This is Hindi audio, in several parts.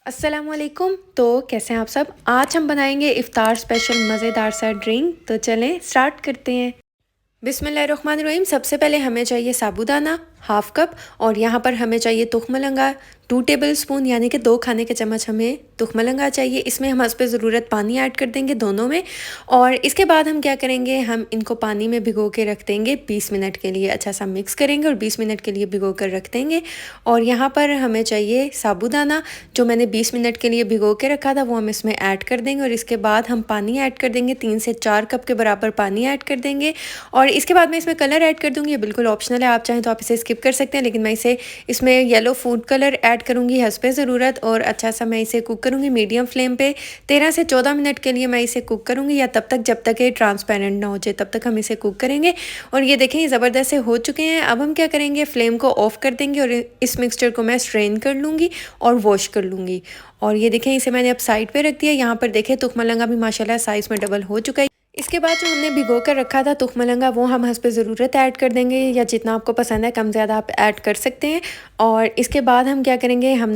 अस्सलामुअलैकुम। तो कैसे हैं आप सब। आज हम बनाएंगे इफ्तार स्पेशल मज़ेदार सा ड्रिंक। तो चलें स्टार्ट करते हैं। बिस्मिल्लाहिर्रहमानिर्रहीम। सबसे पहले हमें चाहिए साबूदाना हाफ़ कप, और यहाँ पर हमें चाहिए तुखमलंगा 2 टेबल स्पून, यानी कि 2 खाने के चम्मच हमें तुखमलंगा चाहिए। इसमें हम हस्ब ज़रूरत पानी ऐड कर देंगे दोनों में, और इसके बाद हम क्या करेंगे, हम इनको पानी में भिगो के रख देंगे 20 मिनट के लिए। अच्छा सा मिक्स करेंगे और 20 मिनट के लिए भिगो कर रख देंगे। और यहाँ पर हमें चाहिए साबूदाना जो मैंने 20 मिनट के लिए भिगो के रखा था, वो हम इसमें ऐड कर देंगे। और इसके बाद हम पानी ऐड कर देंगे, 3 से 4 कप के बराबर पानी ऐड कर देंगे। और इसके बाद मैं इसमें कलर ऐड कर दूँगी। ये बिल्कुल ऑप्शनल है, आप चाहें तो आप इसे स्किप कर सकते हैं, लेकिन मैं इसे इसमें येलो फूड कलर ऐड करूँगी हस्ब ज़रूरत। और अच्छा सा मैं इसे कुक करूँगी मीडियम फ्लेम पे 13 से 14 मिनट के लिए मैं इसे कुक करूँगी, या तब तक जब तक ये ट्रांसपेरेंट ना हो जाए तब तक हम इसे कुक करेंगे। और ये देखें ये ज़बरदस्त से हो चुके हैं। अब हम क्या करेंगे, फ्लेम को ऑफ़ कर देंगे और इस मिक्सचर को मैं स्ट्रेन कर लूँगी और वॉश कर लूँगी। और ये देखें इसे मैंने अब साइड पे रख दिया। यहाँ पर देखें तुखमलंगा भी माशाल्लाह साइज़ में डबल हो चुका है। इसके बाद जो हमने भिगो कर रखा था तुखमलंगा, वो हम हस्ब ज़रूरत ऐड कर देंगे, या जितना आपको पसंद है कम ज़्यादा आप ऐड कर सकते हैं। और इसके बाद हम क्या करेंगे, हम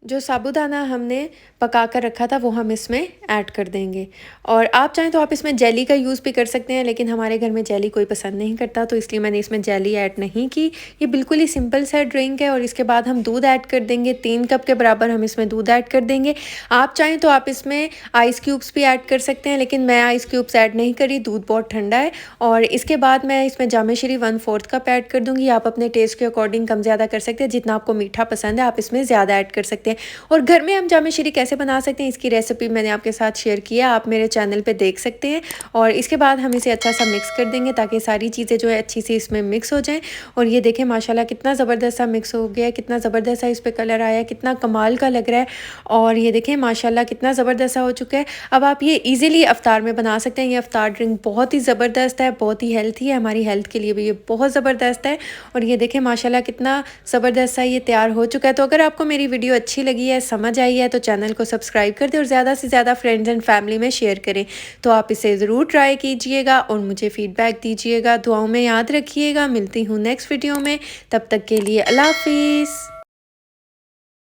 जो साबूदाना हमने पका कर रखा था वो हम इसमें ऐड कर देंगे। और आप चाहें तो आप इसमें जेली का यूज़ भी कर सकते हैं, लेकिन हमारे घर में जेली कोई पसंद नहीं करता, तो इसलिए मैंने इसमें जेली ऐड नहीं की। ये बिल्कुल ही सिंपल सा ड्रिंक है। और इसके बाद हम दूध ऐड कर देंगे, 3 कप के बराबर हम इसमें दूध ऐड कर देंगे। आप चाहें तो आप इसमें आइस क्यूब्स भी ऐड कर सकते हैं, लेकिन मैं आइस क्यूब्स ऐड नहीं करी, दूध बहुत ठंडा है। और इसके बाद मैं इसमें जामे श्री 1/4 कप ऐड कर दूँगी। आप अपने टेस्ट के अकॉर्डिंग कम ज़्यादा कर सकते हैं, जितना आपको मीठा पसंद है आप इसमें ज़्यादा ऐड कर सकते हैं। और घर में हम जामे श्री कैसे बना सकते हैं, इसकी रेसिपी मैंने आपके साथ शेयर किया, आप मेरे चैनल पे देख सकते हैं। और इसके बाद हम इसे अच्छा सा मिक्स कर देंगे, ताकि सारी चीज़ें जो है अच्छी सी इसमें मिक्स हो जाएं। और ये देखें माशाल्लाह कितना ज़बरदस्त सा मिक्स हो गया है, कितना ज़बरदस्त सा इस पर कलर आया है, कितना कमाल का लग रहा है। और ये देखें माशाल्लाह कितना ज़बरदस्त सा हो चुका है। अब आप ये ईज़िली अफ्तार में बना सकते हैं। ये अफ्तार ड्रिंक बहुत ही ज़बरदस्त है, बहुत ही हेल्थी है, हमारी हेल्थ के लिए भी ये बहुत ज़बरदस्त है। और ये देखें माशाल्लाह कितना ज़बरदस्त सा ये तैयार हो चुका है। तो अगर आपको मेरी वीडियो अच्छी लगी है, समझ आई है, तो चैनल को सब्सक्राइब कर दें और ज़्यादा से ज़्यादा फ्रेंड्स एंड फैमिली में शेयर करें। तो आप इसे ज़रूर ट्राई कीजिएगा और मुझे फ़ीडबैक दीजिएगा, दुआओं में याद रखिएगा। मिलती हूँ नेक्स्ट वीडियो में, तब तक के लिए अल्लाह हाफ़िज़।